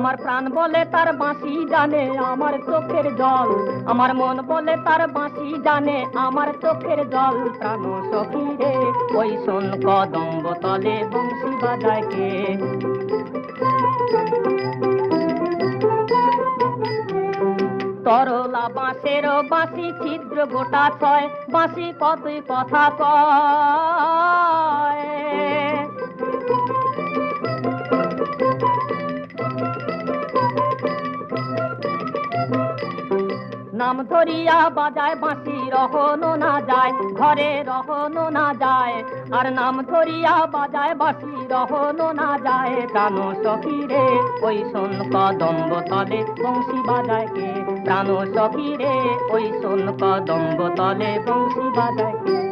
আমার প্রাণ বলে তার বাঁশি জানে আমার চোখের জল, আমার মন বলে তার বাঁশি জানে আমার চোখের জল। প্রাণ সখী রে ওই শোন কদম্ব তলে বংশী বাজায় কে। তরলা বাঁশের বাঁশি ছিদ্র গোটা ছয়, বাঁশি কতই কথা কয়। নাম ধরিয়া বাজায় বাঁশি রহনো না যায়, ঘরে রহনো না যায়। আর নাম ধরিয়া বাজায় বাঁশি রহনো না যায়। প্রাণ সখী রে ওই শোন কদম্ব তলে বংশী বাজায় কে। প্রাণ সখী রে ওই শোন কদম্ব তলে বংশী বাজায় কে।